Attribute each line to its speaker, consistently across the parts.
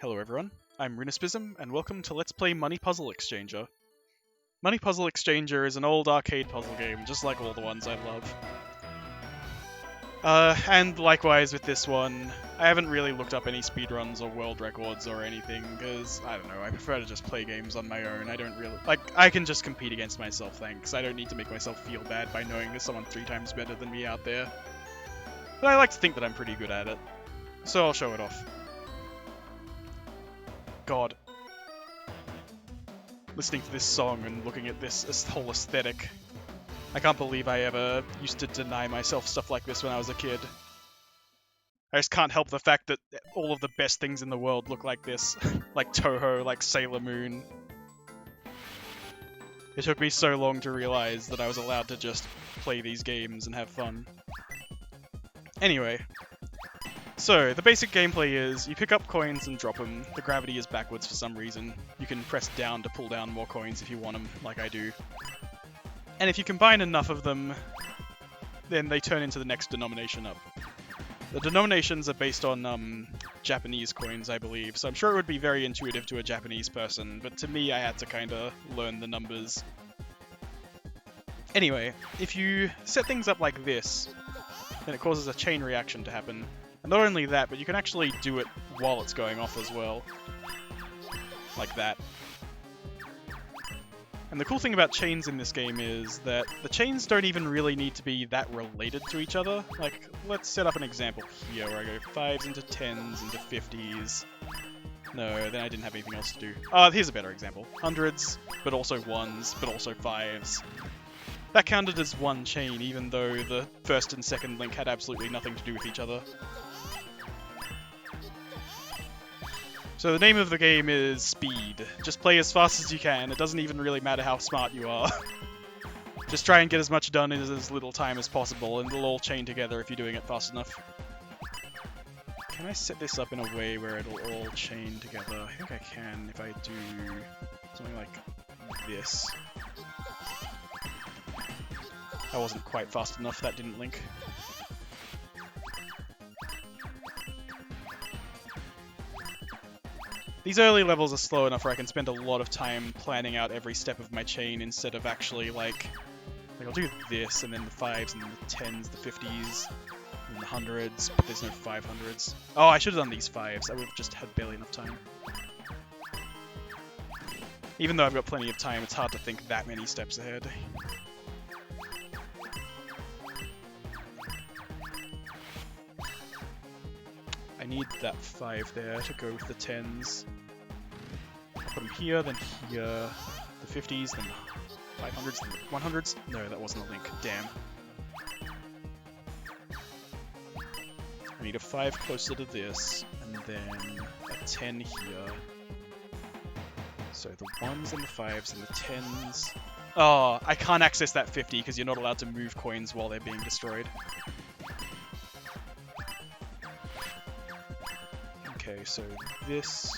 Speaker 1: Hello everyone, I'm Runispism, and welcome to Let's Play Money Puzzle Exchanger. Money Puzzle Exchanger is an old arcade puzzle game, just like all the ones I love. And likewise with this one, I haven't really looked up any speedruns or world records or anything, because, I don't know, I prefer to just play games on my own. I don't really... I can just compete against myself, thanks. I don't need to make myself feel bad by knowing there's someone 3 times better than me out there. But I like to think that I'm pretty good at it, so I'll show it off. God. Listening to this song and looking at this whole aesthetic. I can't believe I ever used to deny myself stuff like this when I was a kid. I just can't help the fact that all of the best things in the world look like this. Like Touhou, like Sailor Moon. It took me so long to realize that I was allowed to just play these games and have fun. Anyway. So, the basic gameplay is, you pick up coins and drop them. The gravity is backwards for some reason. You can press down to pull down more coins if you want them, like I do. And if you combine enough of them, then they turn into the next denomination up. The denominations are based on Japanese coins, I believe, so I'm sure it would be very intuitive to a Japanese person, but to me I had to kinda learn the numbers. Anyway, if you set things up like this, then it causes a chain reaction to happen. And not only that, but you can actually do it while it's going off as well. Like that. And the cool thing about chains in this game is that the chains don't even really need to be that related to each other. Like, let's set up an example here where I go 5s into 10s into 50s. No, then I didn't have anything else to do. Here's a better example. 100s, but also 1s, but also 5s. That counted as one chain, even though the first and second link had absolutely nothing to do with each other. So the name of the game is Speed. Just play as fast as you can. It doesn't even really matter how smart you are. Just try and get as much done in as little time as possible, and it'll all chain together if you're doing it fast enough. Can I set this up in a way where it'll all chain together? I think I can if I do something like this. I wasn't quite fast enough, that didn't link. These early levels are slow enough where I can spend a lot of time planning out every step of my chain instead of actually like I'll do this and then the 5s and then the 10s, the 50s, and the 100s, but there's no 500s. Oh, I should have done these 5s, I would have just had barely enough time. Even though I've got plenty of time, it's hard to think that many steps ahead. I need that 5 there to go with the 10s. I'll put them here, then here, the 50s, then the 500s, then the 100s. No, that wasn't a link. Damn. I need a 5 closer to this, and then a 10 here. So the 1s and the 5s and the 10s. Oh, I can't access that 50 because you're not allowed to move coins while they're being destroyed. Okay, so this...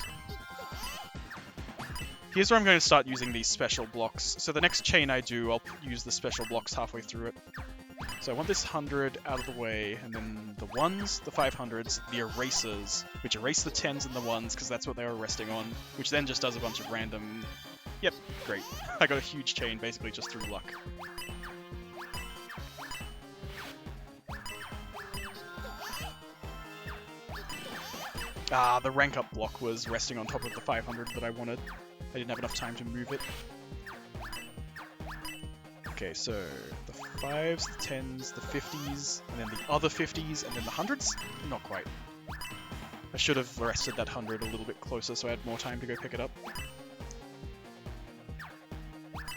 Speaker 1: Here's where I'm going to start using these special blocks. So the next chain I do, I'll use the special blocks halfway through it. So I want this 100 out of the way, and then the 1s, the 500s, the erasers, which erase the 10s and the 1s, because that's what they were resting on, which then just does a bunch of random... Yep, great. I got a huge chain basically just through luck. The rank up block was resting on top of the 500 that I wanted. I didn't have enough time to move it. Okay, so the 5s, the 10s, the 50s, and then the other 50s, and then the 100s? Not quite. I should have rested that 100 a little bit closer so I had more time to go pick it up.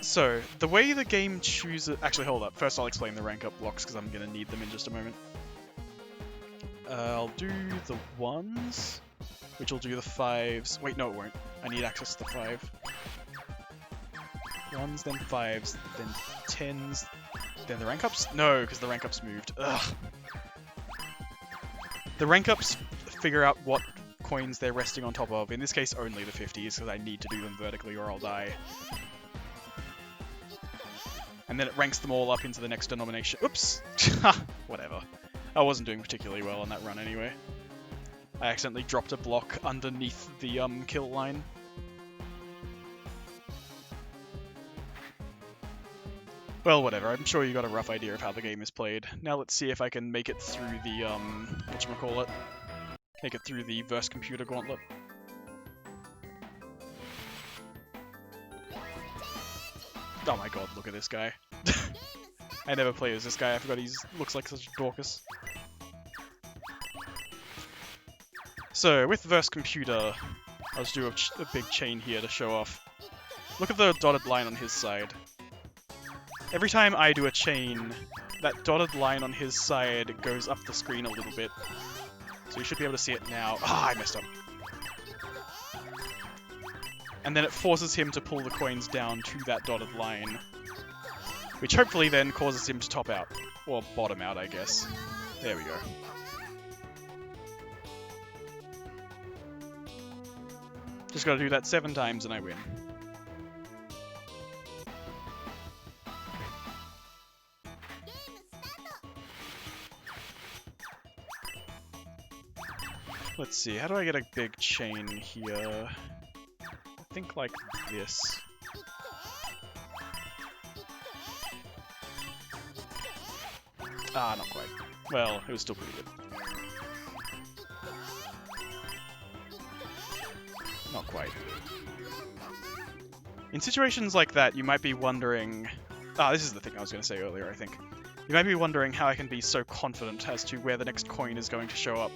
Speaker 1: So, the way the game chooses... Actually, hold up. First I'll explain the rank up blocks because I'm going to need them in just a moment. I'll do the 1s, which will do the 5s. Wait, no it won't. I need access to the 5. 1s, then 5s, then 10s, then the rank ups? No, because the rank ups moved. Ugh. The rank ups figure out what coins they're resting on top of. In this case, only the 50s, because I need to do them vertically or I'll die. And then it ranks them all up into the next denomination. Oops! Whatever. I wasn't doing particularly well on that run anyway. I accidentally dropped a block underneath the kill line. Well, whatever. I'm sure you got a rough idea of how the game is played. Now let's see if I can make it through the whatchamacallit? Make it through the Verse Computer Gauntlet. Oh my god, look at this guy. I never play as this guy, I forgot he looks like such a Dorcas. So, with Verse Computer, I'll just do a big chain here to show off. Look at the dotted line on his side. Every time I do a chain, that dotted line on his side goes up the screen a little bit. So you should be able to see it now. Ah, I messed up. And then it forces him to pull the coins down to that dotted line, which hopefully then causes him to top out. Or bottom out, I guess. There we go. Just gotta do that 7 times and I win. Let's see, how do I get a big chain here? I think like this. Ah, not quite. Well, it was still pretty good. Not quite. In situations like that, you might be wondering... Ah, this is the thing I was going to say earlier, I think. You might be wondering how I can be so confident as to where the next coin is going to show up.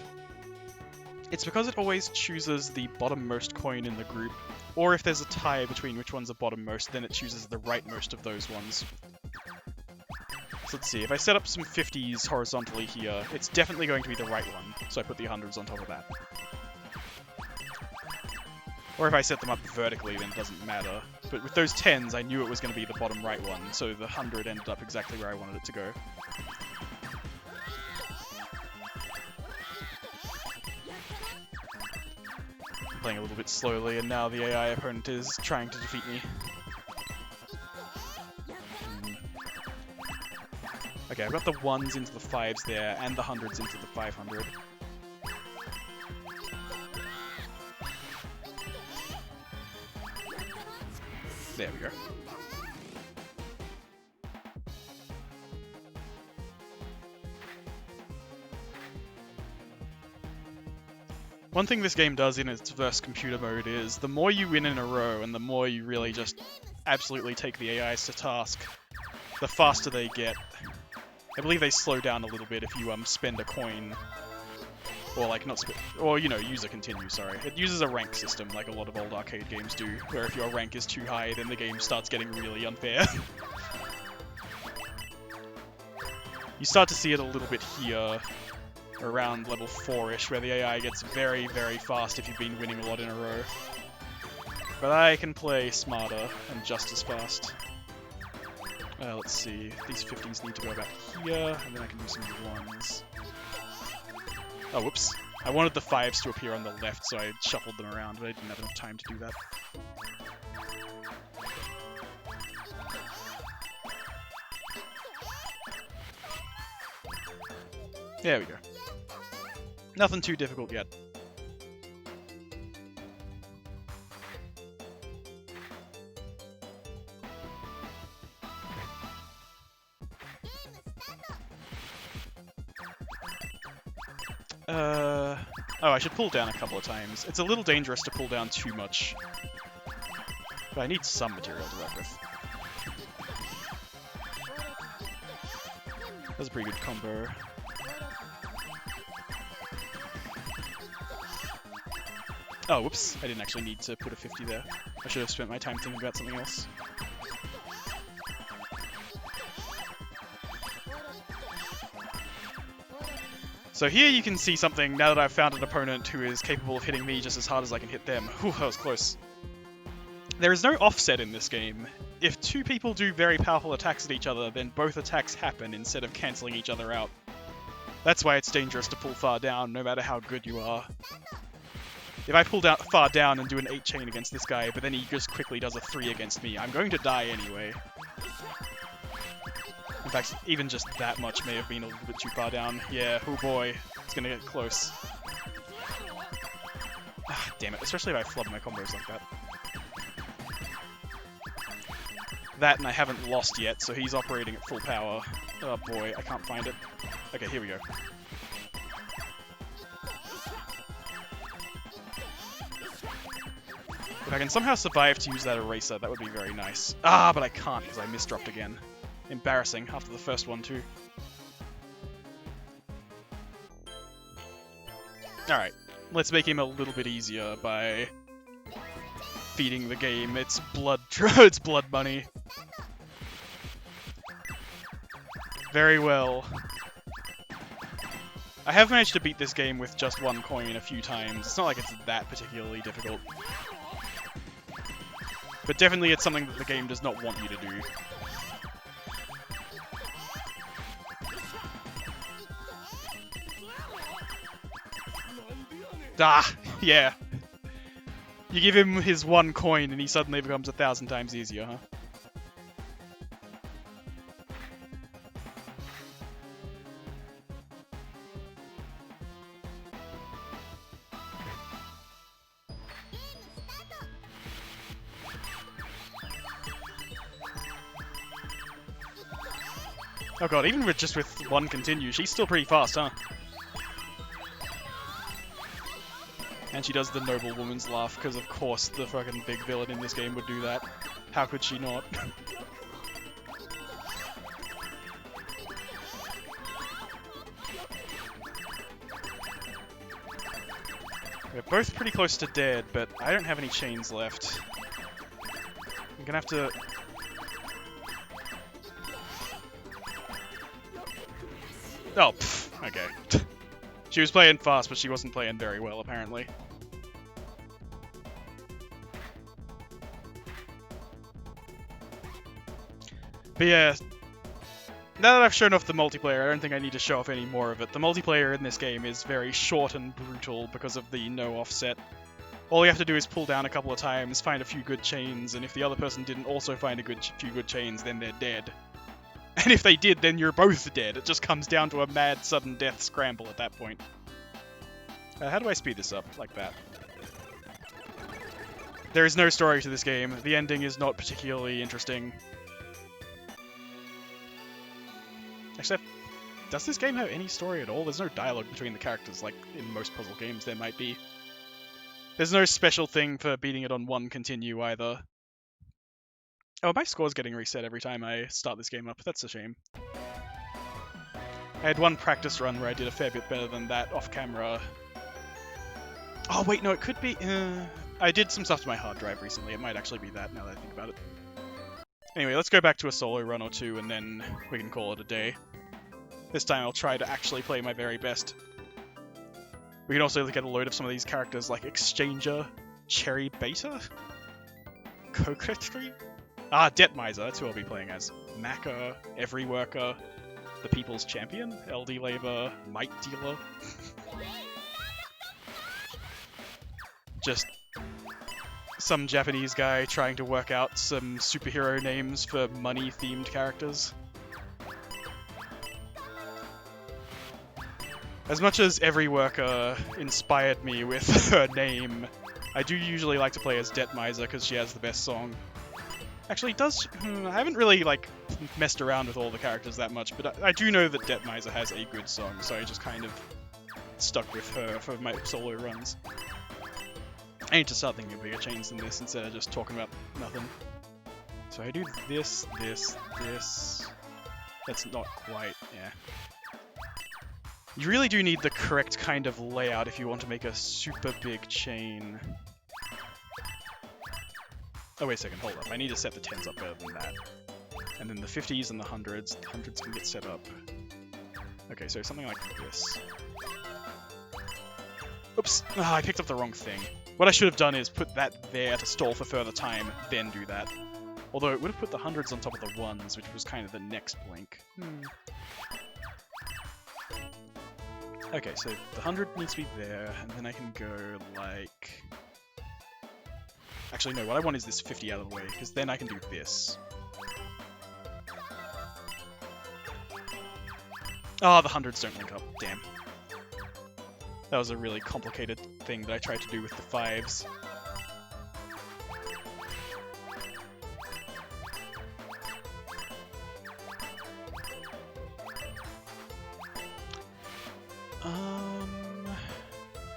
Speaker 1: It's because it always chooses the bottommost coin in the group, or if there's a tie between which one's the bottommost, then it chooses the rightmost of those ones. So let's see, if I set up some 50s horizontally here, it's definitely going to be the right one, so I put the 100s on top of that. Or if I set them up vertically, then it doesn't matter. But with those 10s, I knew it was going to be the bottom right one, so the 100 ended up exactly where I wanted it to go. Playing a little bit slowly, and now the AI opponent is trying to defeat me. Okay, I've got the 1s into the 5s there, and the 100s into the 500. There we go. One thing this game does in its Verse Computer mode is, the more you win in a row, and the more you really just absolutely take the AIs to task, the faster they get. I believe they slow down a little bit if you spend a coin. Or like not spend, or you know, use a continue, sorry. It uses a rank system like a lot of old arcade games do, where if your rank is too high, then the game starts getting really unfair. You start to see it a little bit here, around level 4-ish, where the AI gets very, very fast if you've been winning a lot in a row. But I can play smarter and just as fast. Let's see, these 50s need to go about here, and then I can do some 1s. Oh, whoops. I wanted the 5s to appear on the left, so I shuffled them around, but I didn't have enough time to do that. There we go. Nothing too difficult yet. Oh, I should pull down a couple of times. It's a little dangerous to pull down too much. But I need some material to work with. That's a pretty good combo. Oh, whoops. I didn't actually need to put a 50 there. I should have spent my time thinking about something else. So here you can see something, now that I've found an opponent who is capable of hitting me just as hard as I can hit them. Whew, that was close. There is no offset in this game. If two people do very powerful attacks at each other, then both attacks happen instead of cancelling each other out. That's why it's dangerous to pull far down, no matter how good you are. If I pull down far down and do an 8 chain against this guy, but then he just quickly does a 3 against me, I'm going to die anyway. In fact, even just that much may have been a little bit too far down. Yeah, oh boy, it's gonna get close. Ah, damn it, especially if I flub my combos like that. That, and I haven't lost yet, so he's operating at full power. Oh boy, I can't find it. Okay, here we go. If I can somehow survive to use that eraser, that would be very nice. Ah, but I can't because I misdropped again. Embarrassing, after the first one too. Alright, let's make him a little bit easier by feeding the game its blood its blood money. Very well. I have managed to beat this game with just one coin a few times. It's not like it's that particularly difficult. But definitely it's something that the game does not want you to do. Ah, yeah. You give him his one coin and he suddenly becomes 1,000 times easier, huh? Oh god, even with just with one continue, she's still pretty fast, huh? And she does the noble woman's laugh, because of course the fucking big villain in this game would do that. How could she not? We're both pretty close to dead, but I don't have any chains left. I'm gonna have to... Oh, pff, okay. She was playing fast, but she wasn't playing very well, apparently. But yeah, now that I've shown off the multiplayer, I don't think I need to show off any more of it. The multiplayer in this game is very short and brutal because of the no offset. All you have to do is pull down a couple of times, find a few good chains, and if the other person didn't also find a few good chains, then they're dead. And if they did, then you're both dead. It just comes down to a mad sudden death scramble at that point. How do I speed this up like that? There is no story to this game. The ending is not particularly interesting. Actually, does this game have any story at all? There's no dialogue between the characters like in most puzzle games there might be. There's no special thing for beating it on one continue either. Oh, my score's getting reset every time I start this game up. That's a shame. I had one practice run where I did a fair bit better than that off camera. Oh wait, no, it could be... I did some stuff to my hard drive recently. It might actually be that now that I think about it. Anyway, let's go back to a solo run or two and then we can call it a day. This time I'll try to actually play my very best. We can also look at a load of some of these characters like Exchanger, Cherry Beta, Coquetry. Ah, Debt Miser, that's who I'll be playing as. Maka, Every Worker, the People's Champion, LD Labor, Might Dealer. Just some Japanese guy trying to work out some superhero names for money-themed characters. As much as Every Worker inspired me with her name, I do usually like to play as Debt Miser because she has the best song. Actually, I haven't really, like, messed around with all the characters that much, but I do know that Debt Miser has a good song, so I just kind of stuck with her for my solo runs. I need to start thinking of bigger chains than this instead of just talking about nothing. So I do this, this, this. That's not quite, yeah. You really do need the correct kind of layout if you want to make a super big chain. Oh, wait a second, hold up. I need to set the 10s up better than that. And then the 50s and the 100s. The 100s can get set up. Okay, so something like this. Oops! Ah, I picked up the wrong thing. What I should have done is put that there to stall for further time, then do that. Although it would have put the 100s on top of the 1s, which was kind of the next blink. Okay, so the 100 needs to be there, and then I can go like... Actually, no, what I want is this 50 out of the way, because then I can do this. Oh, the 100s don't link up. Damn. That was a really complicated thing that I tried to do with the 5s.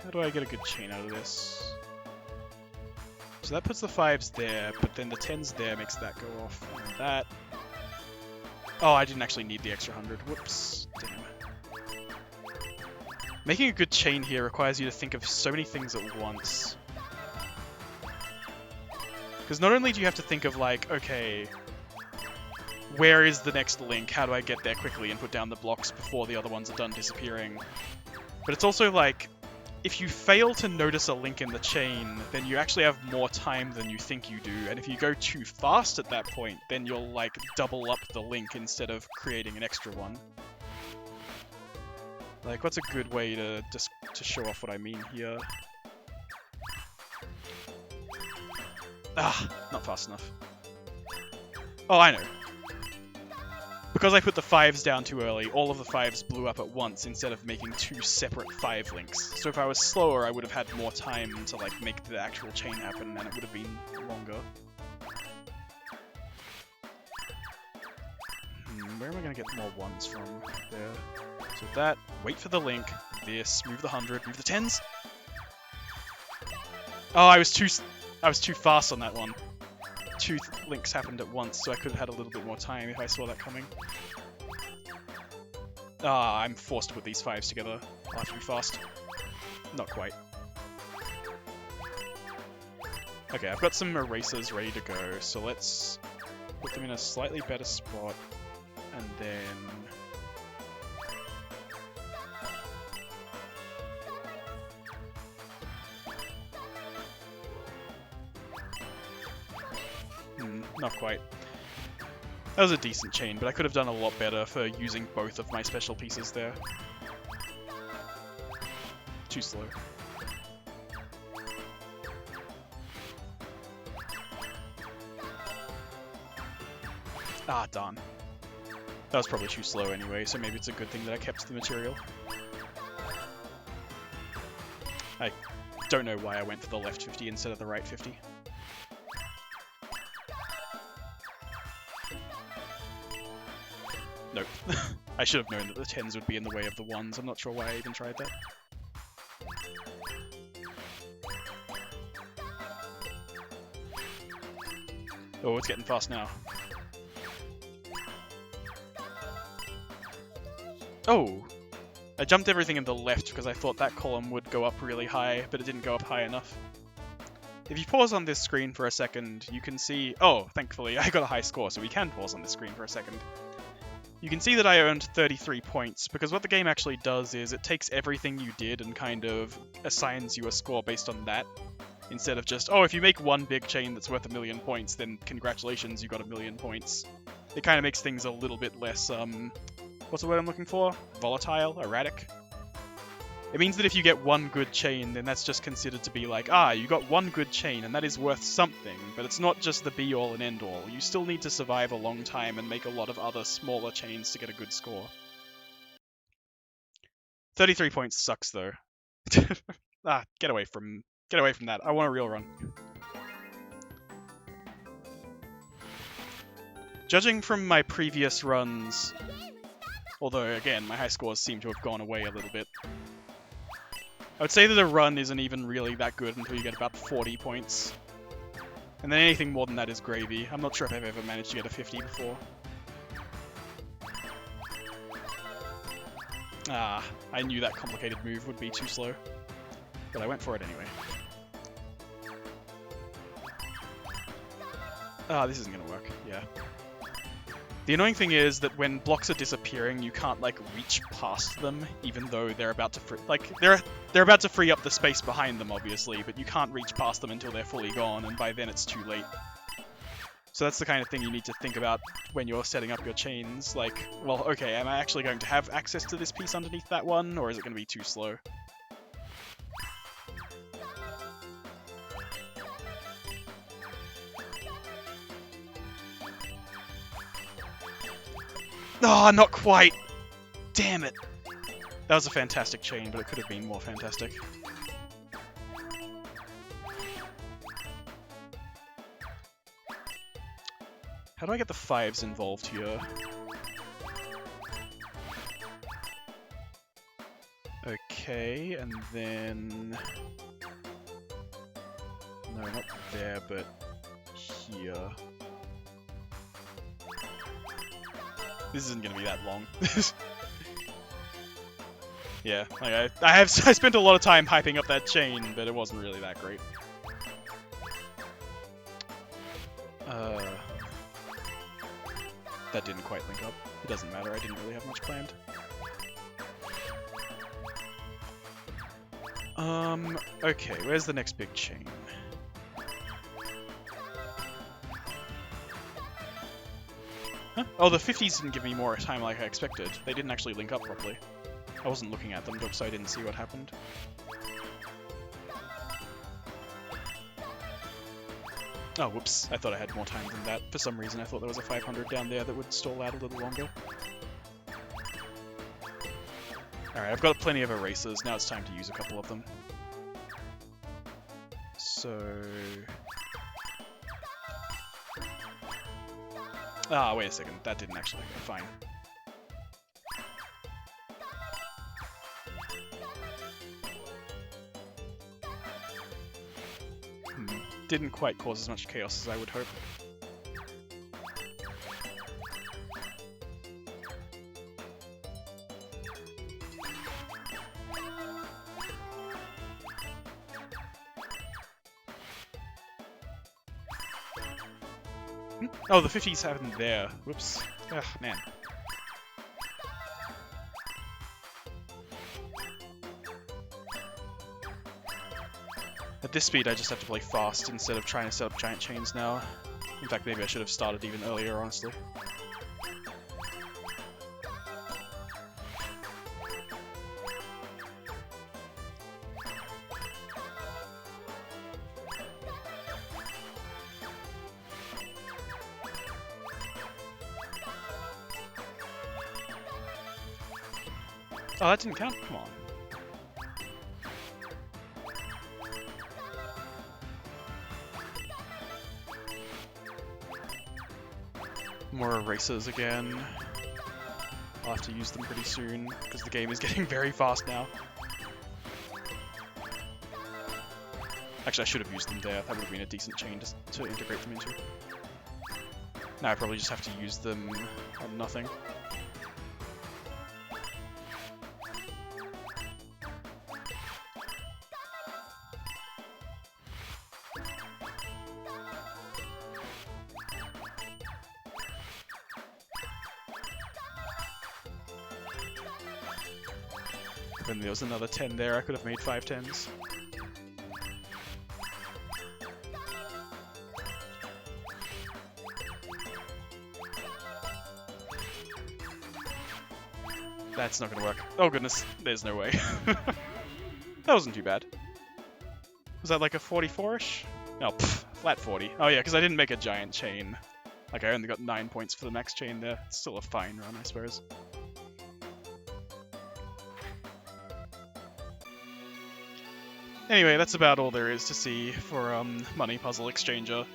Speaker 1: How do I get a good chain out of this? So that puts the 5s there, but then the 10s there makes that go off, and that... Oh, I didn't actually need the extra 100. Whoops. Damn. Making a good chain here requires you to think of so many things at once. Because not only do you have to think of like, okay, where is the next link? How do I get there quickly and put down the blocks before the other ones are done disappearing? But it's also like, if you fail to notice a link in the chain, then you actually have more time than you think you do. And if you go too fast at that point, then you'll like double up the link instead of creating an extra one. Like, what's a good way to show off what I mean here? Ah, not fast enough. Oh, I know. Because I put the 5s down too early, all of the 5s blew up at once instead of making 2 separate 5 links. So if I was slower, I would have had more time to like make the actual chain happen, and it would have been longer. Where am I going to get more 1s from? There. So that, wait for the link, this, move the 100, move the 10s! Oh, I was too fast on that one. 2 links happened at once, so I could have had a little bit more time if I saw that coming. Ah, I'm forced to put these 5s together. I'll have to be fast. Not quite. Okay, I've got some erasers ready to go, so let's put them in a slightly better spot, and then... Not quite. That was a decent chain, but I could have done a lot better for using both of my special pieces there. Too slow. Ah, darn. That was probably too slow anyway, so maybe it's a good thing that I kept the material. I don't know why I went for the left 50 instead of the right 50. Nope. I should have known that the 10s would be in the way of the 1s. I'm not sure why I even tried that. Oh, it's getting fast now. Oh! I jumped everything in the left because I thought that column would go up really high, but it didn't go up high enough. If you pause on this screen for a second, you can see... Oh, thankfully, I got a high score, so we can pause on this screen for a second. You can see that I earned 33 points, because what the game actually does is it takes everything you did and kind of assigns you a score based on that, instead of just, oh, if you make one big chain that's worth 1,000,000 points, then congratulations, you got 1,000,000 points. It kind of makes things a little bit less, what's the word I'm looking for? Volatile? Erratic? It means that if you get one good chain, then that's just considered to be like, ah, you got one good chain, and that is worth something, but it's not just the be-all and end-all. You still need to survive a long time and make a lot of other smaller chains to get a good score. 33 points sucks, though. Ah, get away from that. I want a real run. Judging from my previous runs, although, again, my high scores seem to have gone away a little bit, I would say that a run isn't even really that good until you get about 40 points. And then anything more than that is gravy. I'm not sure if I've ever managed to get a 50 before. Ah, I knew that complicated move would be too slow. But I went for it anyway. Ah, this isn't gonna work. Yeah. The annoying thing is that when blocks are disappearing, you can't like reach past them, even though they're about to they're about to free up the space behind them, obviously, but you can't reach past them until they're fully gone, and by then it's too late. So that's the kind of thing you need to think about when you're setting up your chains. Like, well, okay, am I actually going to have access to this piece underneath that one, or is it going to be too slow? Oh, not quite! Damn it! That was a fantastic chain, but it could have been more fantastic. How do I get the 5s involved here? Okay, and then... No, not there, but here. This isn't gonna be that long. Yeah, like I spent a lot of time hyping up that chain, but it wasn't really that great. That didn't quite link up. It doesn't matter, I didn't really have much planned. Okay, where's the next big chain? Huh? Oh, the 50s didn't give me more time like I expected. They didn't actually link up properly. I wasn't looking at them, so I didn't see what happened. Oh, whoops. I thought I had more time than that. For some reason, I thought there was a 500 down there that would stall out a little longer. Alright, I've got plenty of erasers. Now it's time to use a couple of them. So... Ah, wait a second. That didn't actually go fine. Didn't quite cause as much chaos as I would hope. Oh, the 50s happened there. Whoops. Ugh, man. At this speed, I just have to play fast instead of trying to set up giant chains now. In fact, maybe I should have started even earlier, honestly. Oh, that didn't count? Come on. More erasers again. I'll have to use them pretty soon, because the game is getting very fast now. Actually, I should have used them there. That would have been a decent chain to integrate them into. Now I probably just have to use them on nothing. Then there was another 10 there, I could have made 5 10s. That's not gonna work. Oh goodness, there's no way. That wasn't too bad. Was that like a 44-ish? No, pff, flat 40. Oh yeah, because I didn't make a giant chain. Like I only got 9 points for the max chain there. It's still a fine run, I suppose. Anyway, that's about all there is to see for Money Puzzle Exchanger.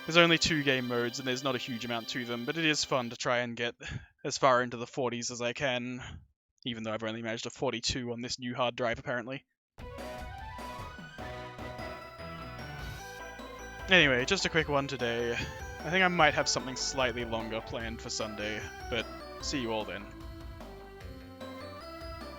Speaker 1: There's only 2 game modes and there's not a huge amount to them, but it is fun to try and get as far into the 40s as I can, even though I've only managed a 42 on this new hard drive apparently. Anyway, just a quick one today. I think I might have something slightly longer planned for Sunday, but see you all then.